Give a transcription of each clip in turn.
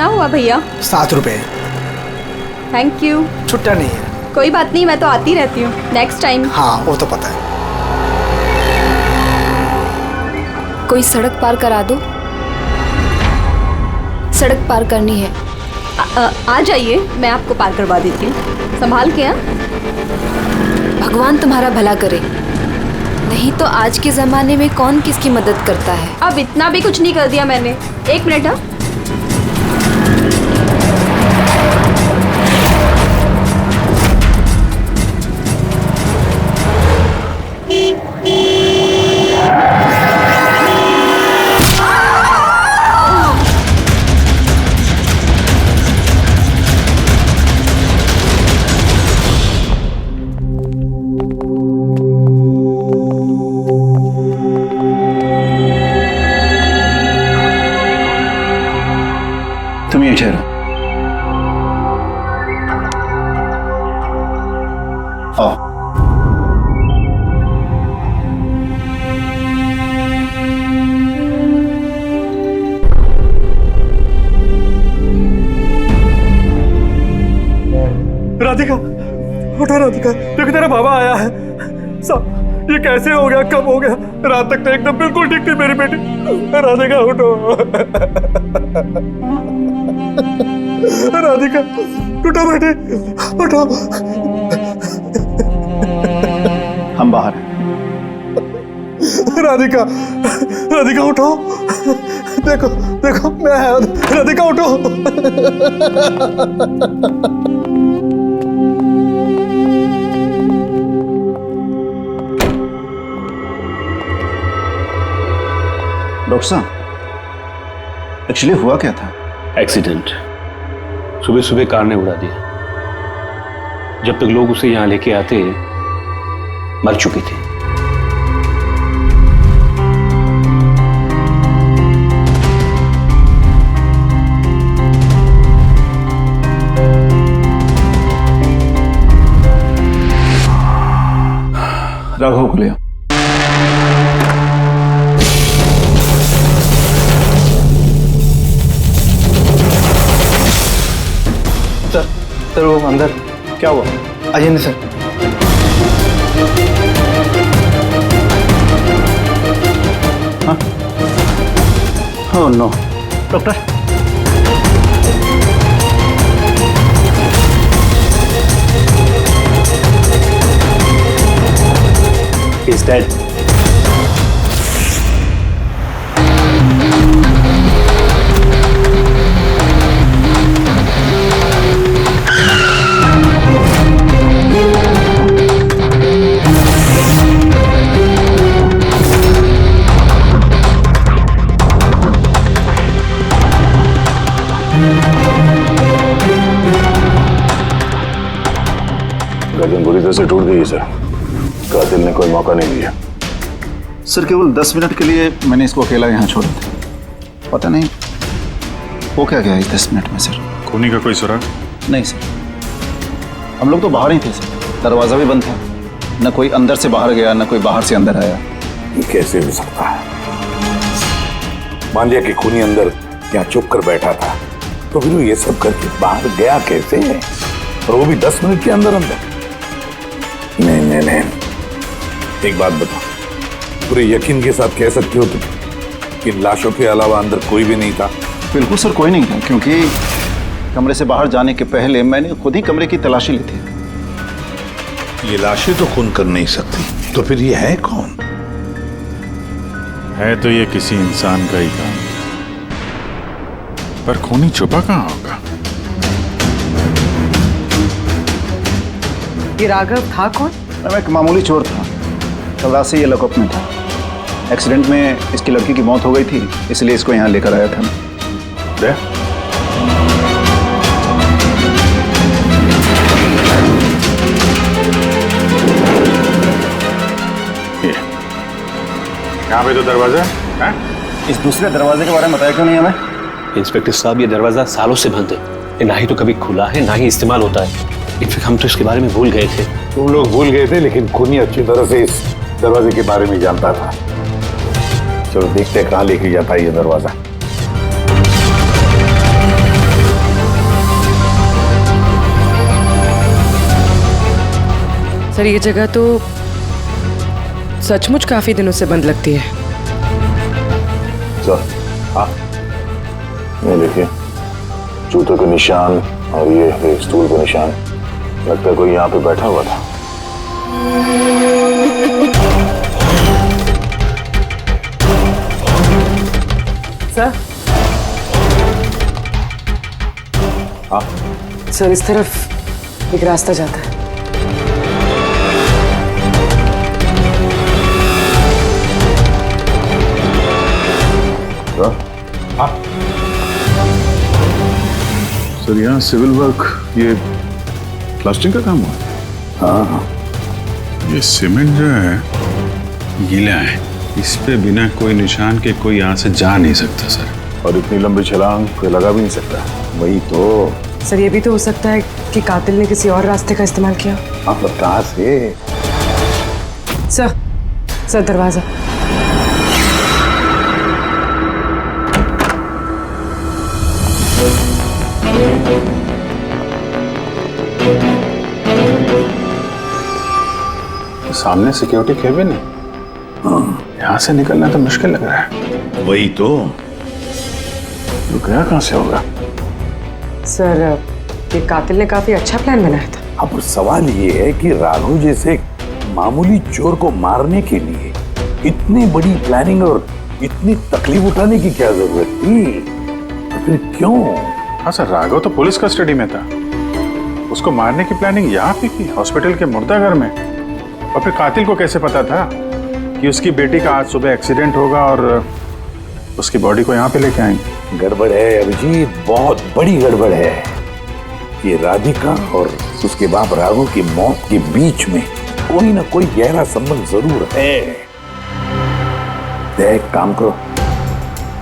कितना हुआ भैया? 7 रुपए। Thank you. छुट्टा नहीं है। कोई बात नहीं, मैं तो आती रहती हूँ, नेक्स्ट टाइम। हाँ वो तो पता है। कोई सड़क पार करा दो, सड़क पार करनी है। आ जाइए, मैं आपको पार करवा देती हूँ, संभाल के। भगवान तुम्हारा भला करे, नहीं तो आज के जमाने में कौन किसकी मदद करता है। अब इतना भी कुछ नहीं कर दिया मैंने। 1 मिनट। हाँ तुम यहीं ठहरो। आओ। राधिका, उठो राधिका, देखो तेरा बाबा आया है। सब ये कैसे हो गया, कब हो गया? रात तक तो एकदम बिल्कुल ठीक थी मेरी बेटी। राधिका उठो। राधिका उठो बेटी, उठो। हम बाहर हैं। राधिका, राधिका उठो। देखो देखो मैं आया। राधिका उठो। डॉक्टर साहब, एक्चुअली हुआ क्या था? एक्सीडेंट। सुबह सुबह कार ने उड़ा दिया। जब तक लोग उसे यहां लेके आते मर चुकी थी। राघव को ले आओ। सर वो अंदर क्या हुआ? आइए सर। हाँ? Oh no. Doctor, He's dead. गर्दन बुरी तरह से टूट गई है सर। कातिल ने कोई मौका नहीं दिया। सर केवल 10 मिनट के लिए मैंने इसको अकेला यहाँ छोड़ा था। पता नहीं वो क्या गया इस 10 मिनट में सर। खूनी का कोई सुराग? नहीं सर, हम लोग तो बाहर ही थे सर, दरवाजा भी बंद था। न कोई अंदर से बाहर गया, न कोई बाहर से अंदर आया। ये कैसे हो सकता है? मान लिया कि खूनी अंदर यहाँ चुप कर बैठा था, तो फिर वो ये सब करके बाहर गया कैसे है? और वो भी 10 मिनट के अंदर अंदर? नहीं नहीं नहीं, एक बात बताओ, पूरे यकीन के साथ कह सकते हो तुम कि लाशों के अलावा अंदर कोई भी नहीं था? बिल्कुल सर, कोई नहीं था, क्योंकि कमरे से बाहर जाने के पहले मैंने खुद ही कमरे की तलाशी ली थी। ये लाशें तो खून कर नहीं सकती, तो फिर ये है कौन? है तो ये किसी इंसान का ही काम, पर खूनी छुपा कहाँ होगा? ये राघव था कौन? मैं एक मामूली चोर था, कल रात से ये लॉकअप में था। एक्सीडेंट में इसकी लड़की की मौत हो गई थी, इसलिए इसको यहाँ लेकर आया था। यहाँ पे तो दरवाजा है। इस दूसरे दरवाजे के बारे में बताया क्यों नहीं हमें? इंस्पेक्टर साहब, ये दरवाजा सालों से बंद है, ये ना ही तो कभी खुला है ना ही इस्तेमाल होता है। इनफैक्ट हम तो इसके बारे में भूल गए थे। तुम लोग भूल गए थे, लेकिन खूनी अच्छी तरह से इस दरवाजे के बारे में जानता था। चलो देखते हैं कहाँ लेके जाता है ये दरवाजा। सर ये जगह तो सचमुच काफी दिनों से बंद लगती है। सर हाँ, ये देखिए जूतों के निशान और ये स्टूल के निशान, लगता है कोई यहाँ पे बैठा हुआ था। सर हाँ सर इस तरफ एक रास्ता जाता है। हाँ सर यहाँ सिविल वर्क, ये प्लास्टिक का काम हुआ है। हाँ हाँ, ये सीमेंट जो है गीला है, इस पे बिना कोई निशान के कोई यहाँ से जा नहीं सकता सर। और इतनी लंबी छलांग कोई लगा भी नहीं सकता। वही तो। सर ये भी तो हो सकता है कि कातिल ने किसी और रास्ते का इस्तेमाल किया। आप लोग कहाँ से? सर दरवाजा। सामने सिक्योरिटी केबिन है, यहाँ से निकलना तो मुश्किल लग रहा है। वही तो। गया कहाँ से होगा? सर ये कातिल ने काफी अच्छा प्लान बनाया था। अब सवाल ये है कि राघव जैसे मामूली चोर को मारने के लिए इतनी बड़ी प्लानिंग और इतनी तकलीफ उठाने की क्या जरूरत थी? तो फिर क्यों? हाँ सर, राघव तो पुलिस कस्टडी में था, उसको मारने की प्लानिंग यहाँ पे की, हॉस्पिटल के मुर्दाघर में। और फिर कातिल को कैसे पता था कि उसकी बेटी का आज सुबह एक्सीडेंट होगा और उसकी बॉडी को यहाँ पे लेके आएंगे? गड़बड़ है अभिजीत, बहुत बड़ी गड़बड़ है। ये राधिका और उसके बाप राघव की मौत के बीच में कोई ना कोई गहरा संबंध जरूर है। एक काम करो,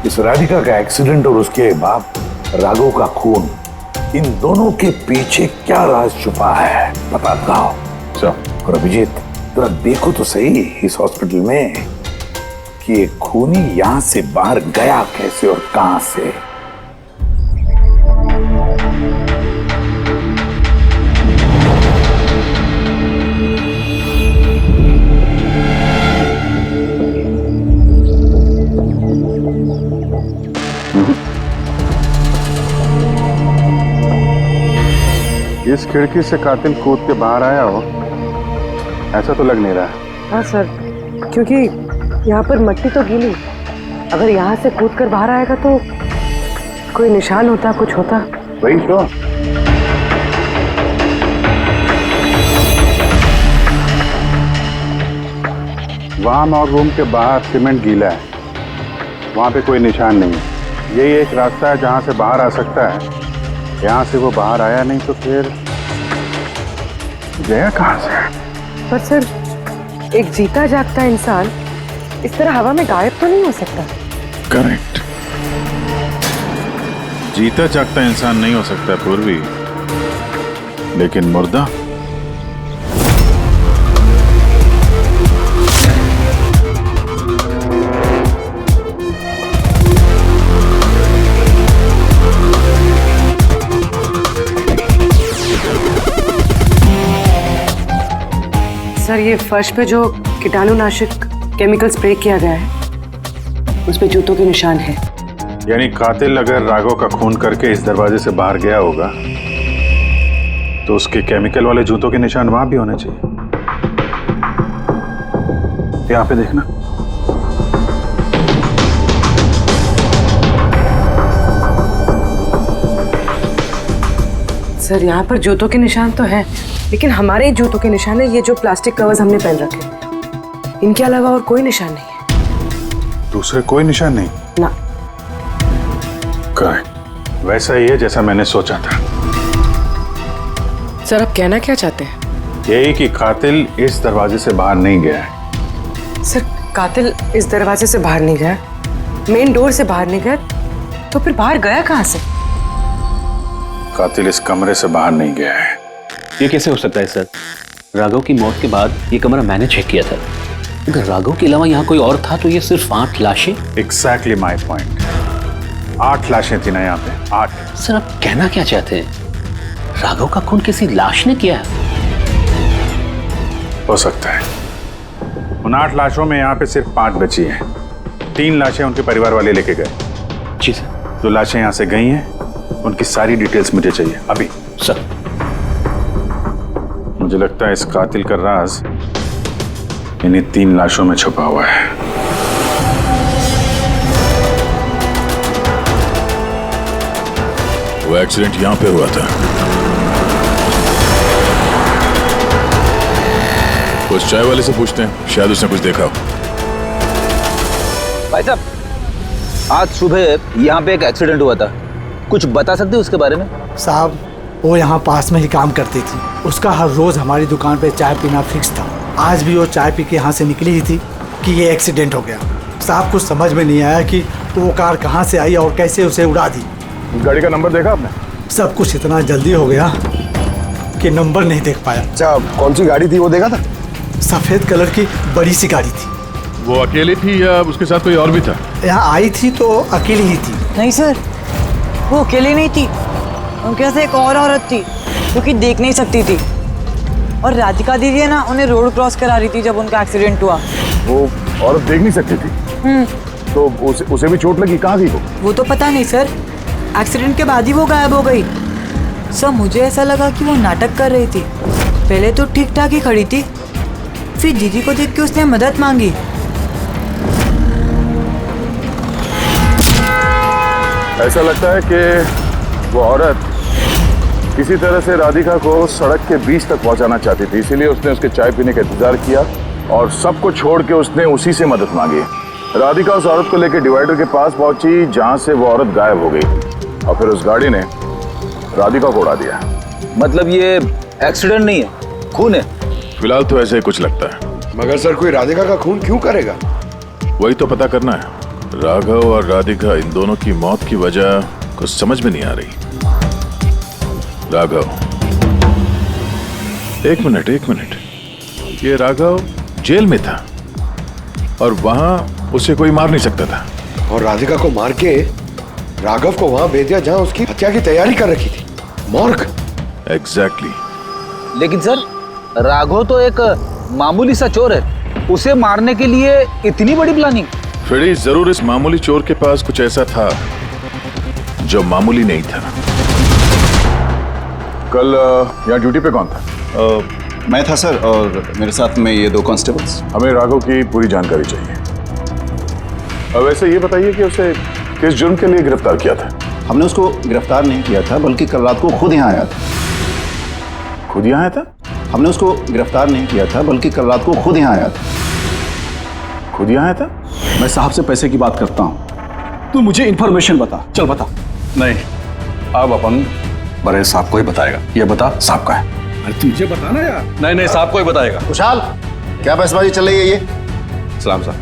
इस राधिका का एक्सीडेंट और उसके बाप राघव का खून, इन दोनों के पीछे क्या राज छुपा है पता लगाओ। और अभिजीत जरा देखो तो सही इस हॉस्पिटल में कि ये खूनी यहां से बाहर गया कैसे और कहां से। इस खिड़की से कातिल कूद के बाहर आया हो, ऐसा तो लग नहीं रहा। हाँ सर, क्योंकि यहाँ पर मट्टी तो गीली, अगर यहाँ से कूद कर बाहर आएगा तो कोई निशान होता, कुछ होता। वही तो। वाम और रूम के बाहर सीमेंट गीला है, वहाँ पे कोई निशान नहीं है। यही एक रास्ता है जहाँ से बाहर आ सकता है। यहाँ से वो बाहर आया नहीं तो फिर गया कहाँ से? पर सर एक जीता जागता इंसान इस तरह हवा में गायब तो नहीं हो सकता। करेक्ट, जीता जागता इंसान नहीं हो सकता पूर्वी, लेकिन मुर्दा। सर ये फर्श पे जो कीटाणुनाशक केमिकल स्प्रे किया गया है उस पे जूतों के निशान है। यानी कातिल अगर राघव का खून करके इस दरवाजे से बाहर गया होगा तो उसके केमिकल वाले जूतों के निशान वहां भी होने चाहिए। यहाँ पे देखना। सर यहाँ पर जूतों के निशान तो है, लेकिन हमारे जूतों के निशान है ये जो प्लास्टिक कवर्स हमने पहन रखे हैं, इनके अलावा और कोई निशान नहीं है। दूसरे कोई निशान नहीं ना। करेक्ट, वैसा ही है जैसा मैंने सोचा था। सर आप कहना क्या चाहते हैं? यही कि कातिल इस दरवाजे से बाहर नहीं गया है। सर कातिल इस दरवाजे से बाहर नहीं गया, मेन डोर से बाहर नहीं गया, तो फिर बाहर गया कहाँ से? कातिल इस कमरे से बाहर नहीं गया है। ये कैसे हो सकता है सर? राघव की मौत के बाद ये कमरा मैंने चेक किया था। अगर राघव के अलावा यहाँ कोई और था तो ये सिर्फ 8 लाशें। Exactly my point. 8 लाशें थी ना यहाँ पे, 8। सर आप कहना क्या चाहते हैं? राघव का खून किसी लाश ने किया है? हो सकता है। उन 8 लाशों में यहाँ पे सिर्फ 5 बची हैं। 3 लाशें उनके परिवार वाले लेके गए। जी सर। जो लाशें यहाँ से गई हैं उनकी सारी डिटेल्स मुझे चाहिए अभी। सर। मुझे लगता है इस कातिल का राज इन्हीं 3 लाशों में छुपा हुआ है। वो एक्सीडेंट यहाँ पे हुआ था। उस चाय वाले से पूछते हैं, शायद उसने कुछ देखा हो। भाई साहब, आज सुबह यहाँ पे एक एक्सीडेंट हुआ था, कुछ बता सकते हो उसके बारे में? साहब वो यहाँ पास में ही काम करती थी। उसका हर रोज हमारी दुकान पे चाय पीना फिक्स था। आज भी वो चाय पी के यहाँ से निकली ही थी कि ये एक्सीडेंट हो गया। साहब कुछ समझ में नहीं आया कि वो कार कहाँ से आई और कैसे उसे उड़ा दी। गाड़ी का नंबर देखा आपने? सब कुछ इतना जल्दी हो गया कि नंबर नहीं देख पाया। अच्छा, कौन सी गाड़ी थी वो देखा था? सफेद कलर की बड़ी सी गाड़ी थी। वो अकेली थी या उसके साथ कोई और भी था? यहाँ आई थी तो अकेली ही थी। नहीं सर, वो अकेली नहीं थी, उनके साथ एक और औरत थी जो कि देख नहीं सकती थी। और राधिका दीदी है ना, उन्हें रोड क्रॉस करा रही थी जब उनका एक्सीडेंट हुआ। वो औरत देख नहीं सकती थी? तो उसे भी चोट लगी? कहाँ गई वो तो पता नहीं सर, एक्सीडेंट के बाद ही वो गायब हो गई। सर मुझे ऐसा लगा कि वो नाटक कर रही थी। पहले तो ठीक ठाक ही खड़ी थी, फिर दीदी को देख के उसने मदद मांगी। ऐसा लगता है कि वो औरत किसी तरह से राधिका को सड़क के बीच तक पहुंचाना चाहती थी, इसीलिए उसने उसके चाय पीने का इंतजार किया और सबको छोड़ के उसने उसी से मदद मांगी। राधिका उस औरत को लेकर डिवाइडर के पास पहुंची जहां से वो औरत गायब हो गई और फिर उस गाड़ी ने राधिका को उड़ा दिया। मतलब ये एक्सीडेंट नहीं है, खून है? फिलहाल तो ऐसे ही कुछ लगता है। मगर सर कोई राधिका का खून क्यों करेगा? वही तो पता करना है। राघव और राधिका, इन दोनों की मौत की वजह कुछ समझ में नहीं आ रही। राघव, एक मिनट, ये राघव जेल में था और वहां उसे कोई मार नहीं सकता था, और राधिका को मार के राघव को वहां भेज दिया जहां उसकी हत्या की तैयारी कर रखी थी, मॉर्ग। एग्जैक्टली। लेकिन सर, राघव तो एक मामूली सा चोर है, उसे मारने के लिए इतनी बड़ी प्लानिंग? फ्रेडी, जरूर इस मामूली चोर के पास कुछ ऐसा था जो मामूली नहीं था। कल यहाँ ड्यूटी पे कौन था? मैं था सर, और मेरे साथ में ये 2 कांस्टेबल्स। हमें राघव की पूरी जानकारी चाहिए। अब वैसे ये बताइए कि उसे किस जुर्म के लिए गिरफ्तार किया था? हमने उसको गिरफ्तार नहीं किया था, बल्कि कल रात को खुद यहाँ आया था। खुद यहाँ आया था? हमने उसको गिरफ्तार नहीं किया था, बल्कि कल रात को खुद यहाँ आया था। खुद यहाँ आया था? मैं साहब से पैसे की बात करता हूँ, तू मुझे इन्फॉर्मेशन बता। चल बता। नहीं, अब अपन बड़े साहब को ही बताएगा। ये बता, साहब का है। अरे तुझे बताना यार। नहीं, साहब को ही बताएगा। खुशहाल, क्या बहसबाजी चल रही है ये? सलाम साहब।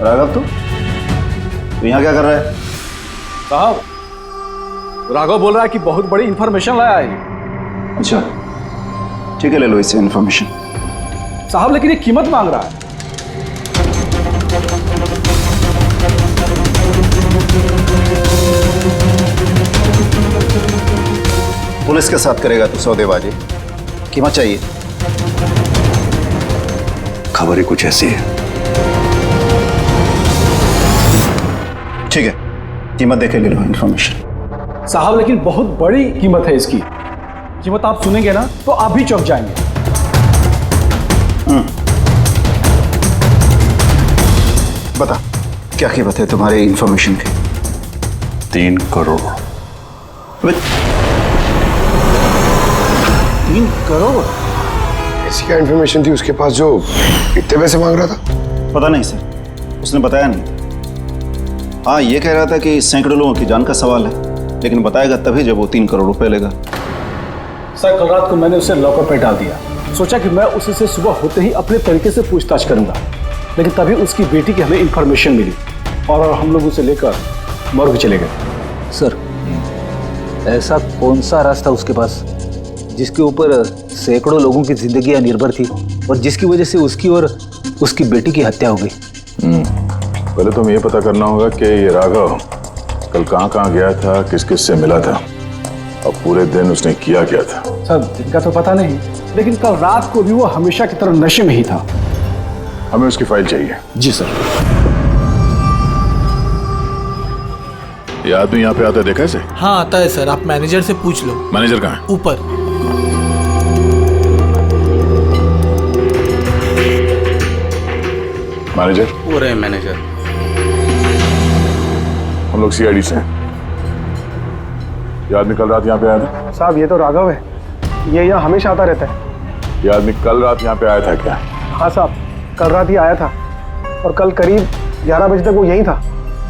राघव, तू यहाँ क्या कर रहा है? साहब, राघव बोल रहा है कि बहुत बड़ी इन्फॉर्मेशन लाया है। अच्छा, ठीक है, ले लो इससे इन्फॉर्मेशन। साहब लेकिन ये कीमत मांग रहा है। पुलिस के साथ करेगा तू सौदेबाजी? कीमत चाहिए? खबर ही कुछ ऐसी है। ठीक है, कीमत देखे ले लो इन्फॉर्मेशन। साहब लेकिन बहुत बड़ी कीमत है इसकी। कीमत आप सुनेंगे ना तो आप भी चौंक जाएंगे। बता, क्या कीमत है तुम्हारे इन्फॉर्मेशन की? 3 करोड़। 3 करोड़? ऐसी क्या इन्फॉर्मेशन थी उसके पास जो इतने पैसे मांग रहा था? पता नहीं सर, उसने बताया नहीं। हाँ, ये कह रहा था कि सैकड़ों लोगों की जान का सवाल है, लेकिन बताएगा तभी जब वो 3 करोड़ रुपए लेगा। सर, कल रात को मैंने उसे लॉकर पे डाल दिया। सोचा कि मैं उससे सुबह होते ही अपने तरीके से पूछताछ करूंगा, लेकिन तभी उसकी बेटी की हमें इन्फॉर्मेशन मिली और हम लोग उसे लेकर मॉर्ग चले गए। सर, ऐसा कौन सा रास्ता उसके पास जिसके ऊपर सैकड़ों लोगों की जिंदगियां निर्भर थी और जिसकी वजह से उसकी और उसकी बेटी की हत्या हो गई? पहले तो हमें ये पता करना होगा कि ये राघव कल कहाँ गया था, किस किस से मिला था और पूरे दिन उसने किया क्या था। सर, दिन का तो पता नहीं, लेकिन कल रात को भी वो हमेशा की तरह नशे में ही था। हमें उसकी फाइल चाहिए। जी सर। ये आदमी यहाँ पे आता है, देखा है इसे? हाँ आता है सर, आप मैनेजर से पूछ लो। मैनेजर कहाँ है? ऊपर। मैनेजर? वो रहे मैनेजर। हम लोग सीआईडी से हैं। ये आदमी कल रात यहाँ पे आया था? साहब ये तो राघव है, ये यहाँ हमेशा आता रहता है। ये आदमी कल रात यहाँ पे आया था क्या? हाँ साहब, कल रात ही आया था और कल करीब 11 बजे तक वो यहीं था।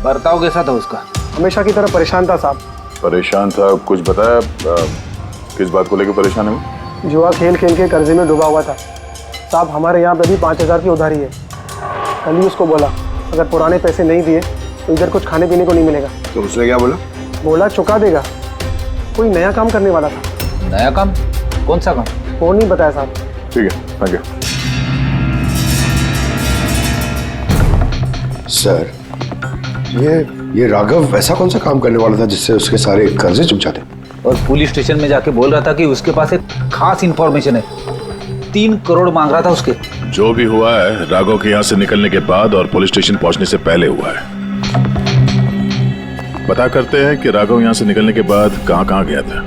बर्ताव कैसा था उसका? हमेशा की तरह परेशान था साहब। परेशान था? कुछ बताया किस बात को लेकर परेशान है वो? जुआ खेल खेल के कर्जे में डूबा हुआ था साहब। हमारे यहाँ पे भी 5,000 की उधारी है। कल ही उसको बोला अगर पुराने पैसे नहीं दिए तो इधर कुछ खाने पीने को नहीं मिलेगा। तो उसने क्या बोला? बोला चुका देगा। कोई नया काम करने वाला था। नया काम? कौन सा काम? वो नहीं बताया साहब। ठीक है, थैंक यू। सर ये राघव वैसा कौन सा काम करने वाला था जिससे उसके सारे कर्जे चुक जाते? और पुलिस स्टेशन में जाके बोल रहा था कि उसके पास एक खास इंफॉर्मेशन है। 3 करोड़ मांग रहा था उसके। जो भी हुआ है राघव के यहाँ से निकलने के बाद और पुलिस स्टेशन पहुंचने से पहले हुआ है। पता करते हैं कि राघव यहाँ से निकलने के बाद कहाँ कहाँ गया था।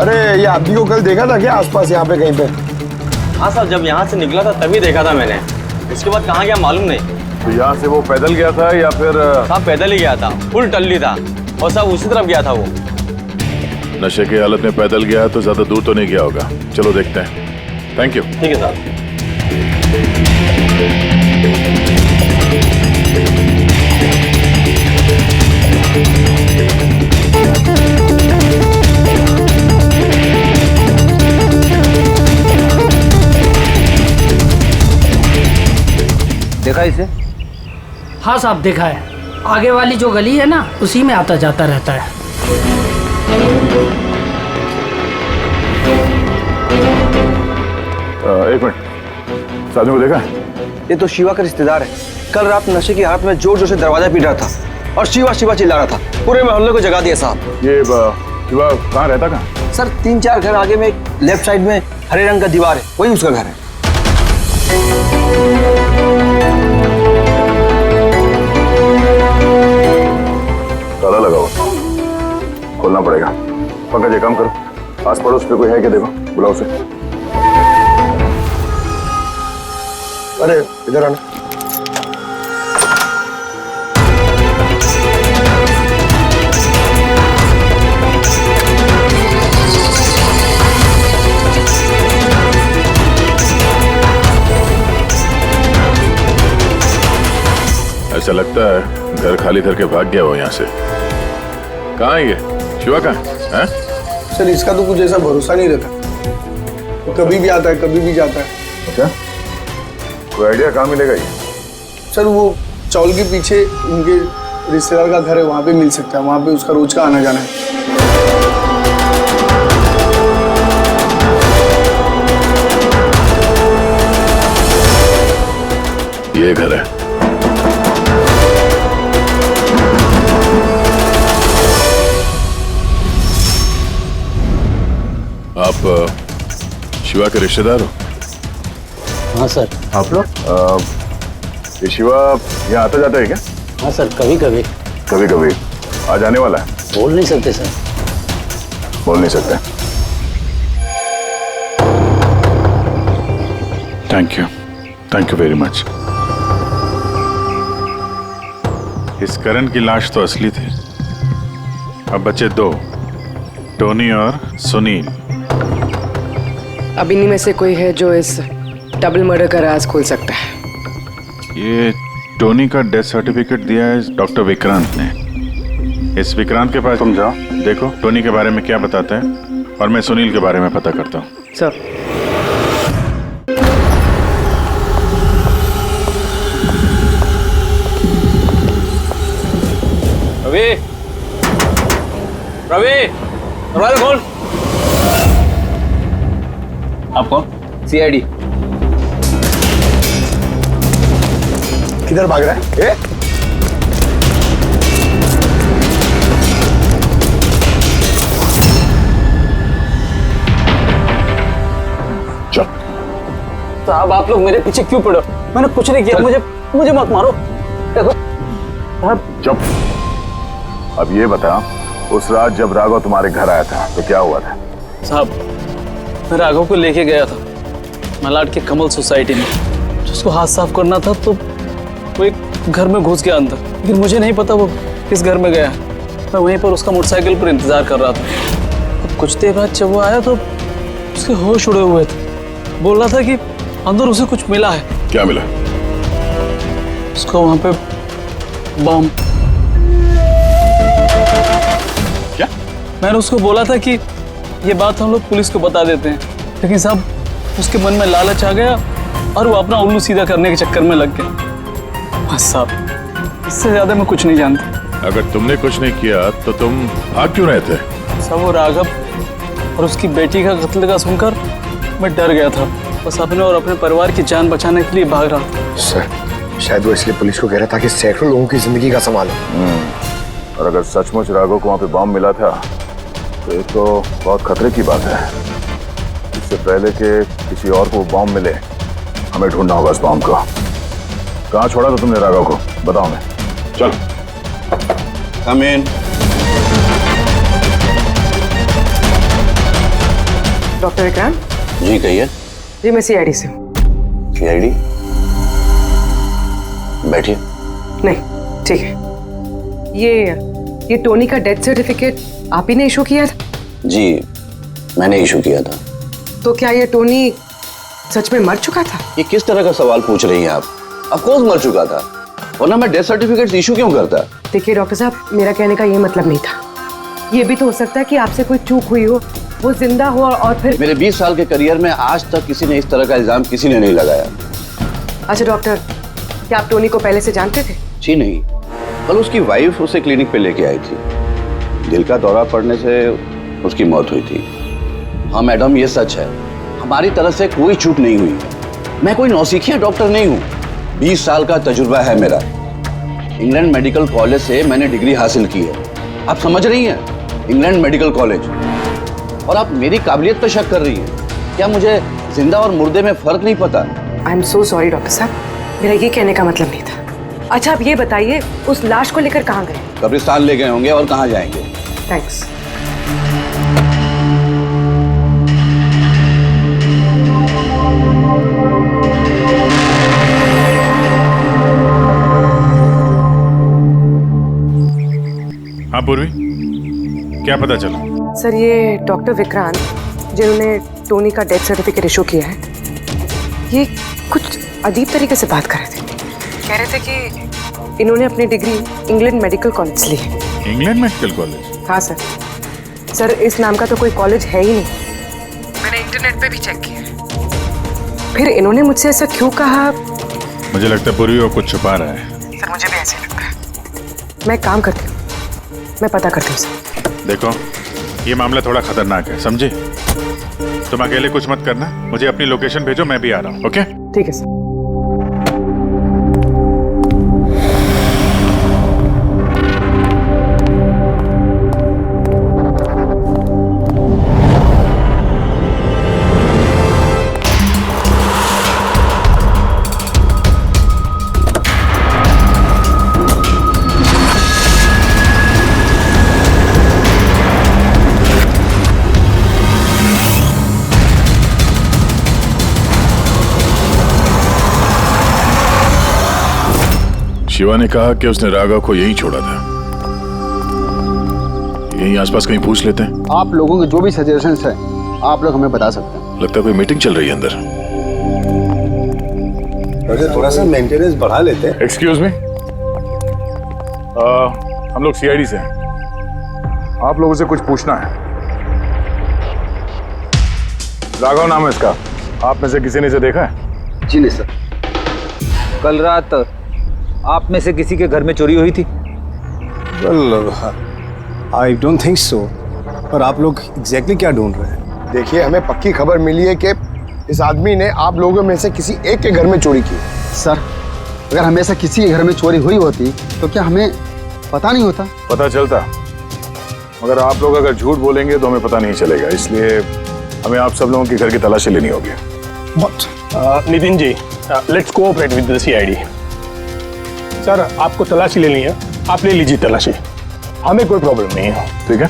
अरे ये आदमी को कल देखा था क्या आसपास यहाँ पे कहीं पे? हाँ साहब, जब यहाँ से निकला था तभी देखा था मैंने। इसके बाद कहाँ गया मालूम नहीं। तो यहाँ से वो पैदल गया था या फिर? साहब पैदल ही गया था, फुल टल्ली था और साहब उसी तरफ गया था वो। नशे की हालत में पैदल गया तो ज्यादा दूर तो नहीं गया होगा। चलो देखते हैं। Thank you. ठीक है साहब। देखा इसे? हाँ साहब देखा है। आगे वाली जो गली है ना उसी में आता जाता रहता है। एक मिनट, साधु को देखा? ये तो शिवा का रिश्तेदार है। कल रात नशे की हालत में जोर जोर से दरवाजा पीट रहा था और शिवा शिवा चिल्ला रहा था। पूरे मोहल्ले को जगा दिया साहब। ये शिवा कहाँ रहता? कहाँ? सर 3-4 घर आगे में लेफ्ट साइड में हरे रंग का दीवार है, वही उसका घर है। ताला लगा हुआ, खोलना पड़ेगा। पंकज ये काम करो, आस पड़ोस पे कोई है क्या देखो, बुलाओ उसे। अरे इधर आना। ऐसा लगता है घर खाली करके भाग गया वो यहाँ से। कहाँ है ये शिवा? कहाँ है? सर इसका तो कुछ ऐसा भरोसा नहीं रहता। वो कभी भी आता है कभी भी जाता है। अच्छा, कोई आइडिया कहाँ मिलेगा ये? सर वो चौल के पीछे उनके रिश्तेदार का घर है, वहाँ पे मिल सकता है। वहाँ पे उसका रोज का आना जाना है। ये घर है। आप शिवा के रिश्तेदार हो? हाँ सर। आप लोग? ये शिवा यहाँ आता जाता है क्या? हाँ सर, कभी कभी। कभी कभी आज आने वाला है? बोल नहीं सकते सर। बोल नहीं सकते। Thank you very much. इस करण की लाश तो असली थी। अब बचे 2, टोनी और सुनील। अब इन्हीं में से कोई है जो इस डबल मर्डर का राज खोल सकता है। ये टोनी का डेथ सर्टिफिकेट दिया है डॉक्टर विक्रांत ने। इस विक्रांत के पास तुम जाओ, देखो टोनी के बारे में क्या बताते हैं और मैं सुनील के बारे में पता करता हूँ। सर। रवि, दरवाजा खोल। आप कौन? सीआईडी। किधर भाग रहा है? साहब आप लोग मेरे पीछे क्यों पड़े हो? मैंने कुछ नहीं किया, मुझे मत मारो। देखो चुप। अब ये बता, उस रात जब राघव तुम्हारे घर आया था तो क्या हुआ था? साहब मैं राघव को लेके गया था मलाड के कमल सोसाइटी में। उसको हाथ साफ करना था तो वो एक घर में घुस गया अंदर, लेकिन मुझे नहीं पता वो किस घर में गया। मैं वहीं पर उसका मोटरसाइकिल पर इंतजार कर रहा था। अब कुछ देर बाद जब वो आया तो उसके होश उड़े हुए थे। बोल रहा था कि अंदर उसे कुछ मिला है। क्या मिला? उसको वहां पे बम। क्या? मैंने उसको बोला था कि ये बात हम लोग पुलिस को बता देते हैं, लेकिन साहब उसके मन में लालच आ गया और वो अपना उल्लू सीधा करने के चक्कर में लग गया। बस साहब, इससे ज्यादा मैं कुछ नहीं जानता। अगर तुमने कुछ नहीं किया तो तुम भाग क्यों रहे थे? साहब वो राघव और उसकी बेटी का कत्ल का सुनकर मैं डर गया था। बस अपने और अपने परिवार की जान बचाने के लिए भाग रहा था। सर शायद वो इसलिए पुलिस को कह रहा था कि सैकड़ों लोगों की जिंदगी का सवाल है। और अगर सचमुच राघव को वहां पे बम मिला था तो ये तो बहुत खतरे की बात है। इससे पहले कि किसी और को बम मिले हमें ढूंढना होगा इस बम को। कहाँ छोड़ा था तुमने राघव को? बताओ। मैं चल। कम इन। डॉक्टर विक्रांत जी कहिए। जी मैं सीआईडी से हूँ। सीआईडी? बैठिए। नहीं ठीक है। ये टोनी का डेथ सर्टिफिकेट आप ही ने इशू किया था? जी मैंने इशू किया था। तो क्या ये टोनी सच में मर चुका था? ये किस तरह का सवाल पूछ रही हैं आप? ऑफ कोर्स मर चुका था, वरना मैं डेथ सर्टिफिकेट इशू क्यों करता? देखिए डॉक्टर साहब, मेरा कहने का ये मतलब नहीं था। ये भी तो हो सकता है कि आपसे कोई चूक हुई हो, वो जिंदा हो और फिर। मेरे 20 साल के करियर में आज तक किसी ने इस तरह का इल्जाम किसी ने नहीं लगाया। अच्छा डॉक्टर, क्या आप टोनी को पहले से जानते थे? जी नहीं, कल उसकी वाइफ उसे क्लिनिक पे लेके आई थी। दिल का दौरा पड़ने से उसकी मौत हुई थी। हाँ मैडम, ये सच है, हमारी तरफ से कोई चूक नहीं हुई। मैं कोई नौसिखिया डॉक्टर नहीं हूँ, 20 साल का तजुर्बा है मेरा। इंग्लैंड मेडिकल कॉलेज से मैंने डिग्री हासिल की है। आप समझ रही हैं? England medical college. और आप मेरी काबिलियत पर शक कर रही हैं। क्या मुझे जिंदा और मुर्दे में फर्क नहीं पता? I am so sorry doctor साहब, मेरा ये कहने का मतलब नहीं था। अच्छा आप ये बताइए, उस लाश को लेकर कहाँ गए? कब्रिस्तान ले गए होंगे, और कहाँ जाएंगे। थैंक्स। हाँ पूर्वी, क्या पता चला? सर ये डॉक्टर विक्रांत जिन्होंने टोनी का डेथ सर्टिफिकेट इशू किया है, ये कुछ अजीब तरीके से बात कर रहे थे। कह रहे थे कि इन्होंने अपनी डिग्री इंग्लैंड मेडिकल कॉलेज से ली है। England medical college? हाँ सर। सर इस नाम का तो कोई कॉलेज है ही नहीं, मैंने इंटरनेट पे भी चेक किया। फिर इन्होंने मुझसे ऐसा क्यों कहा? मुझे लगता है पूर्वी वो कुछ छुपा रहा है। सर मुझे भी ऐसे लगता है। मैं काम करती हूँ, मैं पता करती हूँ सर। देखो ये मामला थोड़ा खतरनाक है, समझे? तुम अकेले कुछ मत करना, मुझे अपनी लोकेशन भेजो, मैं भी आ रहा हूँ। ओके ठीक है सर। शिवा ने कहा कि उसने राघव को यहीं छोड़ा था। यहीं आसपास कहीं पूछ लेते हैं। आप लोगों के जो भी सजेशंस हैं आप लोग हमें बता सकते हैं। लगता है कोई मीटिंग चल रही है अंदर। थोड़ा सा मेंटेनेंस बढ़ा लेते हैं। एक्सक्यूज मी, हम लोग सीआईडी से हैं। आप लोगों से कुछ पूछना है। राघव नाम है इसका, आप में से किसी ने इसे देखा है? जी नहीं सर। कल रात आप में से किसी के घर में चोरी हुई थी? Well I don't think so. पर आप लोग एग्जैक्टली क्या ढूंढ रहे हैं? देखिए हमें पक्की खबर मिली है कि इस आदमी ने आप लोगों में से किसी एक के घर में चोरी की। सर अगर हमेशा किसी के घर में चोरी हुई होती तो क्या हमें पता नहीं होता? पता चलता, मगर आप लोग अगर झूठ बोलेंगे तो हमें पता नहीं चलेगा, इसलिए हमें आप सब लोगों के घर की तलाशी लेनी होगी। What? Nitin ji, let's cooperate with the CID. Sir, आपको तलाशी लेनी है, आप ले लीजिए तलाशी, हमें कोई प्रॉब्लम नहीं है। ठीक है,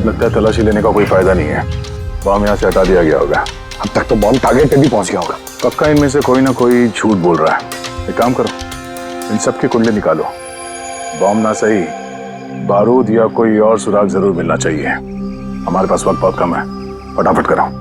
लगता है तलाशी लेने का कोई फायदा नहीं है। बॉम्ब यहाँ से हटा दिया गया होगा। अब तक तो बॉम्ब टारगेट पे भी पहुंच गया होगा। पक्का इनमें से कोई ना कोई झूठ बोल रहा है। एक काम करो, इन सब की कुंडली निकालो। बॉम्ब ना सही, बारूद या कोई और सुराग जरूर मिलना चाहिए। हमारे पास वक्त बहुत कम है, फटाफट करो।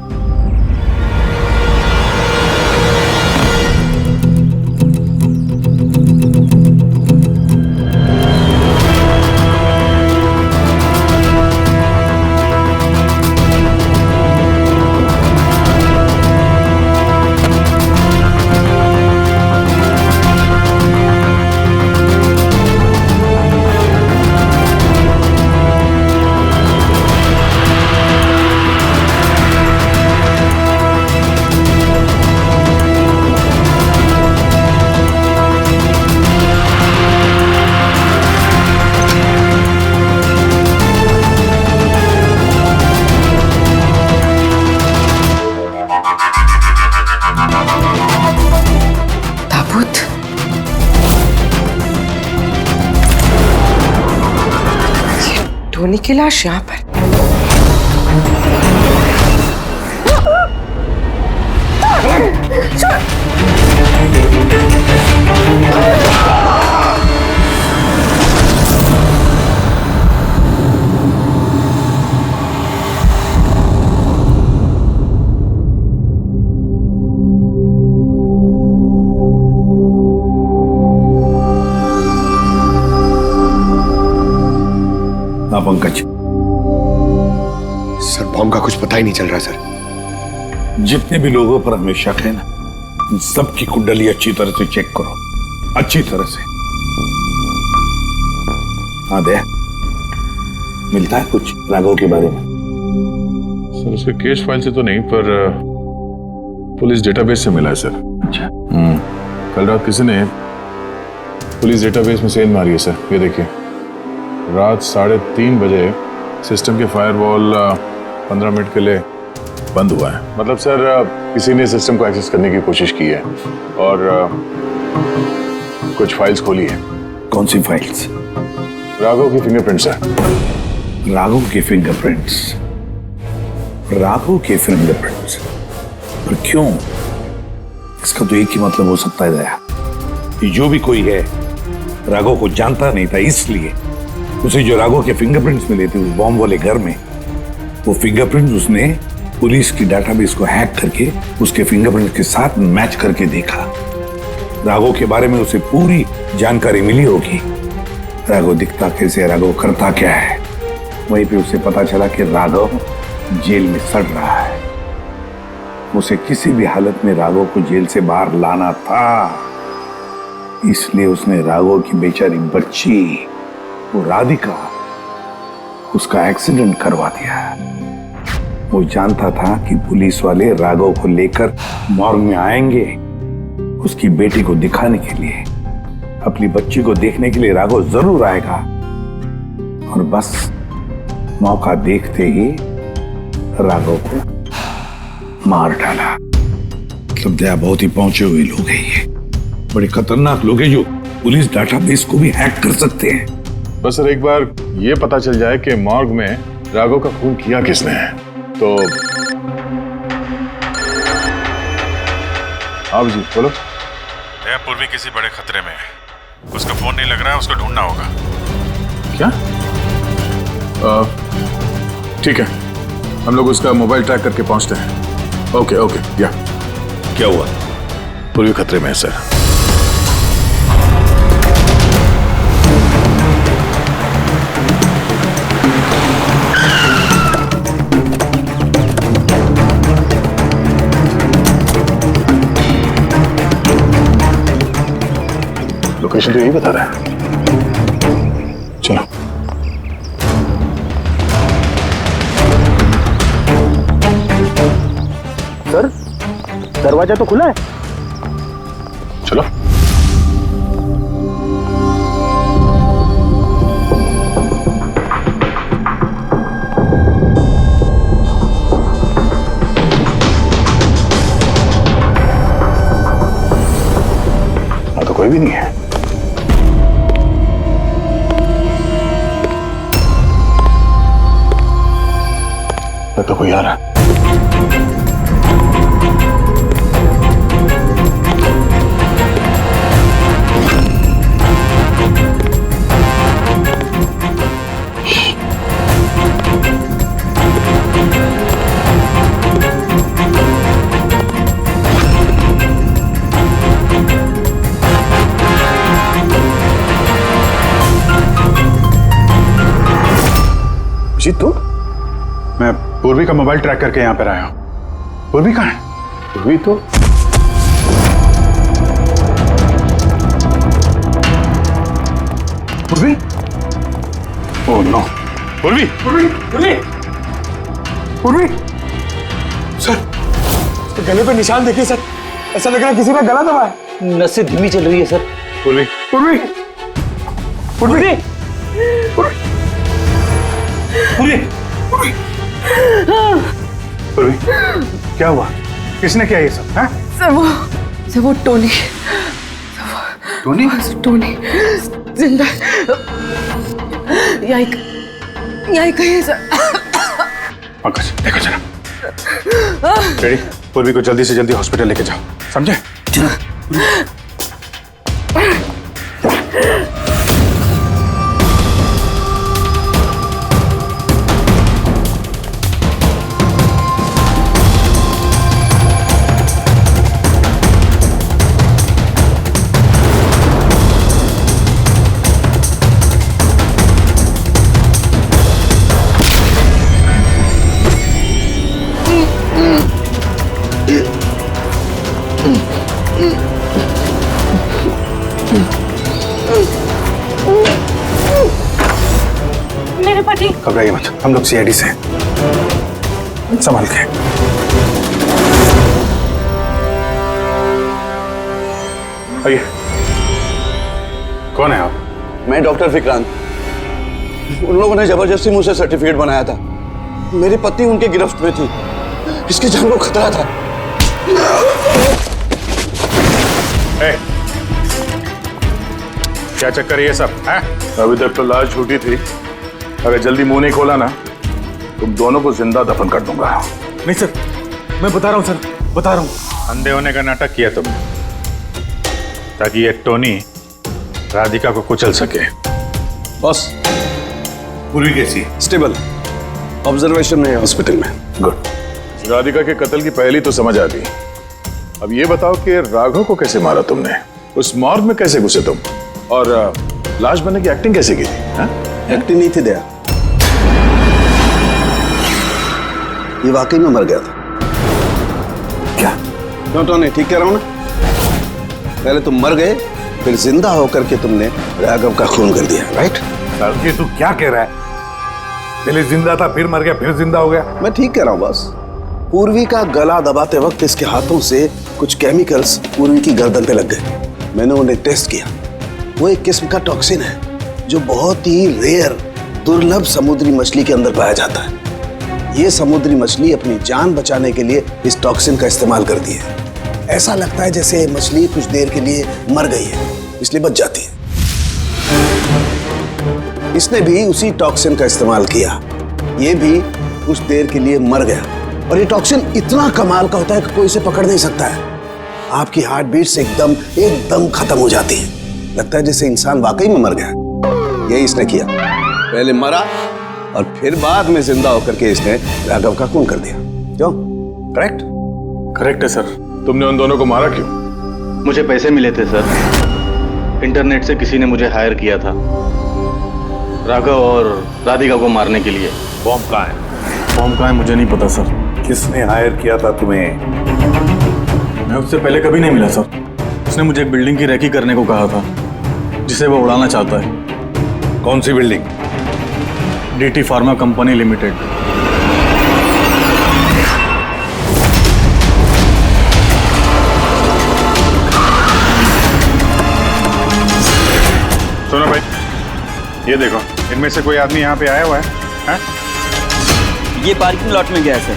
टोनी की लाश यहाँ पर। पंकज, सर बॉम्ब का कुछ पता ही नहीं चल रहा सर। जितने भी लोगों पर हमें शक है ना, इन सबकी कुंडली अच्छी तरह से चेक करो, अच्छी तरह से। हाँ दे, मिलता है कुछ राघव के बारे में? सर उसके केस फाइल से तो नहीं, पर पुलिस डेटाबेस से मिला है सर। अच्छा। कल रात किसी ने पुलिस डेटाबेस में सेंध मारी है सर। ये देखिए, रात 3:30 बजे सिस्टम के फायरवॉल 15 मिनट के लिए बंद हुआ है। मतलब सर किसी ने सिस्टम को एक्सेस करने की कोशिश की है और कुछ फाइल्स खोली है। कौन सी फाइल्स? राघव की फिंगरप्रिंट्स है। राघव के फिंगरप्रिंट्स? राघव के फिंगरप्रिंट्स? पर क्यों? इसका तो एक ही मतलब हो सकता है दया, कि जो भी कोई है राघव को जानता नहीं था, इसलिए उसे जो राघव के फिंगरप्रिंट्स मिले थे उस बॉम्ब वाले घर में, वो फिंगरप्रिंट्स उसने पुलिस की डाटाबेस को हैक करके उसके फिंगरप्रिंट्स के साथ मैच करके देखा। राघव के बारे में उसे पूरी जानकारी मिली होगी। राघव दिखता कैसे, राघव करता क्या है। वहीं पे उसे पता चला कि राघव जेल में सड़ रहा है। उसे किसी भी हालत में राघव को जेल से बाहर लाना था, इसलिए उसने राघव की बेचारी बच्ची, वो राधिका, उसका एक्सीडेंट करवा दिया। वो जानता था कि पुलिस वाले राघव को लेकर मॉर्ग में आएंगे उसकी बेटी को दिखाने के लिए। अपनी बच्ची को देखने के लिए राघव जरूर आएगा, और बस मौका देखते ही राघव को मार डाला। मतलब दया, बहुत ही पहुंचे हुए लोग हैं ये, बड़े खतरनाक लोग हैं जो पुलिस डाटाबेस को भी हैक कर सकते हैं। बस सर एक बार ये पता चल जाए कि मॉर्ग में राघव का खून किया किसने है, तो आप जी बोलो। पूर्वी किसी बड़े खतरे में है, उसका फोन नहीं लग रहा है, उसको ढूंढना होगा। क्या? ठीक है, हम लोग उसका मोबाइल ट्रैक करके पहुंचते हैं। Okay okay. या क्या हुआ? पूर्वी खतरे में है सर। लोकेशन तो यही बता रहा है। चलो। सर, दरवाजा तो खुला है। चलो। लगता तो कोई आ रहा। जीत तू? मैं पूर्वी का मोबाइल ट्रैक करके यहाँ पर आया हूँ। पूर्वी कहाँ है? पूर्वी तो पूर्वी? Oh no. पूर्वी! पूर्वी! पूर्वी! पूर्वी! सर, इसके गले पे निशान देखिए सर। ऐसा लग रहा है किसी ने गला दबाया है। नसें धीमी चल रही है सर। पूर्वी! पूर्वी! पूर्वी! पूर्वी! पूर्वी, क्या हुआ? किसने किया ये सब? हैं? सर वो टोनी। टोनी? टोनी जिंदा यहीं कहीं है सर। पंकज देखो जरा। रेडी? पूर्वी को जल्दी से जल्दी हॉस्पिटल लेके जाओ, समझे? मेरे पति। घबराइए मत, हम लोग सीआईडी से हैं। संभाल के। आइए। कौन है आप? मैं डॉक्टर विक्रांत। उन लोगों ने जबरदस्ती मुझसे सर्टिफिकेट बनाया था। मेरी पत्नी उनके गिरफ्त में थी। इसकी जान को खतरा था। क्या चक्कर है ये सब? हैं? अभी तक तो लाश झूठी थी। अगर जल्दी मुंह नहीं खोला ना, तुम दोनों को जिंदा दफन कर दूंगा। नहीं सर, मैं बता रहा हूँ सर, बता रहा हूँ। अंधे होने का नाटक किया तुमने ताकि ये टोनी राधिका को कुचल सके। बॉस, पूर्वी कैसी? स्टेबल, ऑब्जर्वेशन में है हॉस्पिटल में। गुड। राधिका के कत्ल की पहली तो समझ आ गई। अब ये बताओ कि राघव को कैसे मारा तुमने? उस मॉर्ग में कैसे घुसे तुम? और लाश बनने की एक्टिंग कैसे की थी? एक्टिंग नहीं थी दया, ये वाकई में मर गया था। क्या? क्यों टोनी, ठीक कह रहा हूं ना? पहले तुम मर गए, फिर जिंदा होकर के तुमने राघव का खून कर दिया, राइट? ये तू क्या कह रहा है? पहले जिंदा था, फिर मर गया, फिर जिंदा हो गया। मैं ठीक कह रहा हूं बॉस। पूर्वी का गला दबाते वक्त इसके हाथों से कुछ केमिकल्स पूर्वी की गर्दन पे लग गए। मैंने उन्हें टेस्ट किया। वो एक किस्म का टॉक्सिन है जो बहुत ही रेयर, दुर्लभ समुद्री मछली के अंदर पाया जाता है। ये समुद्री मछली अपनी जान बचाने के लिए इस टॉक्सिन का इस्तेमाल करती है। ऐसा लगता है जैसे मछली कुछ देर के लिए मर गई है, इसलिए बच जाती है। इसने भी उसी टॉक्सिन का इस्तेमाल किया। ये भी कुछ देर के लिए मर गया। और ये टॉक्सिन इतना कमाल का होता है कि कोई इसे पकड़ नहीं सकता है। आपकी हार्ट बीट से एकदम खत्म हो जाती है। लगता है जैसे इंसान वाकई में मर गया। यही इसने किया। पहले मरा और फिर बाद में जिंदा होकर के इसने राघव का खून कर दिया। क्यों? करेक्ट? करेक्ट है सर। तुमने उन दोनों को मारा क्यों? मुझे पैसे मिले थे सर। इंटरनेट से किसी ने मुझे हायर किया था राघव और राधिका को मारने के लिए। बॉम्ब कहाँ है? बॉम्ब कहाँ है मुझे नहीं पता सर। किसने हायर किया था तुम्हें? मैं उससे पहले कभी नहीं मिला सर। उसने मुझे एक बिल्डिंग की रेकी करने को कहा था जिसे वो उड़ाना चाहता है। कौन सी building? DT pharma company limited. सुनो भाई, ये देखो, इनमें से कोई आदमी यहाँ पे आया हुआ है? ये पार्किंग लॉट में गया है सर,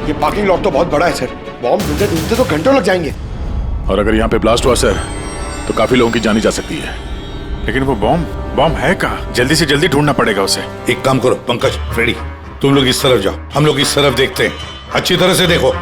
ये पार्किंग लॉट तो बहुत बड़ा है सर। बॉम्ब ढूंढते ढूंढते तो घंटों लग जाएंगे। और अगर यहाँ पे ब्लास्ट हुआ सर तो काफी लोगों की जानी जा सकती है। लेकिन वो बॉम्ब है कहाँ? जल्दी से जल्दी ढूंढना पड़ेगा उसे। एक काम करो पंकज, फ्रेडी, तुम लोग इस तरफ जाओ, हम लोग इस तरफ देखते हैं। अच्छी तरह से देखो।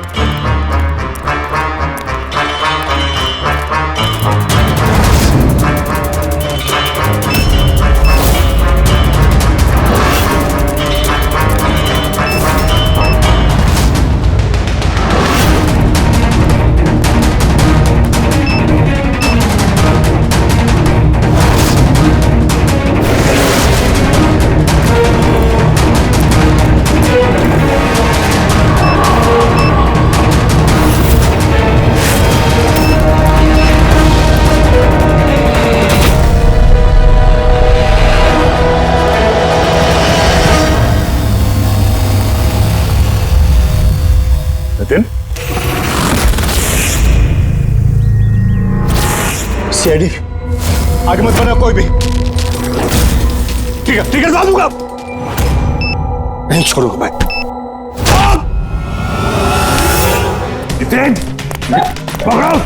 सीआईडी आगे मत बना कोई भी। ठीक है डाल दूंगा, नहीं छोड़ूंगा मैं। पकड़ो।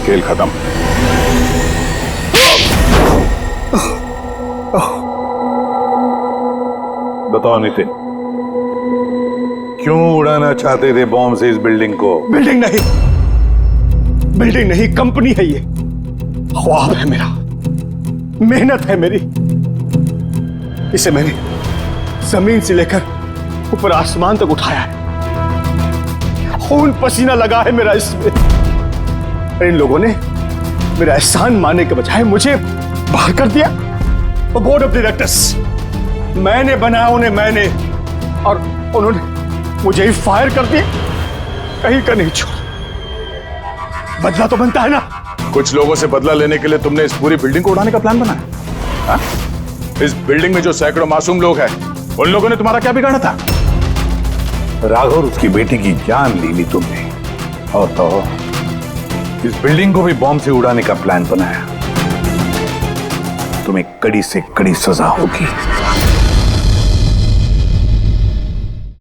खेल खत्म। बताओ नितिन, क्यों उड़ाना चाहते थे बॉम्ब से इस बिल्डिंग को? बिल्डिंग नहीं, कंपनी है ये। ख्वाब है मेरा, मेहनत है मेरी। इसे मैंने जमीन से लेकर ऊपर आसमान तक उठाया है। खून पसीना लगा है मेरा इसमें। इन लोगों ने मेरा एहसान मानने के बजाय मुझे बाहर कर दिया। और बोर्ड ऑफ डायरेक्टर्स मैंने बनाया उन्हें, मैंने, और उन्होंने मुझे ही फायर कर दिया। कहीं का नहीं छोड़ा। बदला तो बनता है ना। कुछ लोगों से बदला लेने के लिए तुमने इस पूरी बिल्डिंग को उड़ाने का प्लान बनाया? हाँ? इस बिल्डिंग में जो सैकड़ों मासूम लोग हैं, उन लोगों ने तुम्हारा क्या बिगाड़ा था? राघव उसकी बेटी की जान ली तुमने, और तो इस बिल्डिंग को भी बॉम्ब से उड़ाने का प्लान बनाया। तुम्हें कड़ी से कड़ी सजा होगी।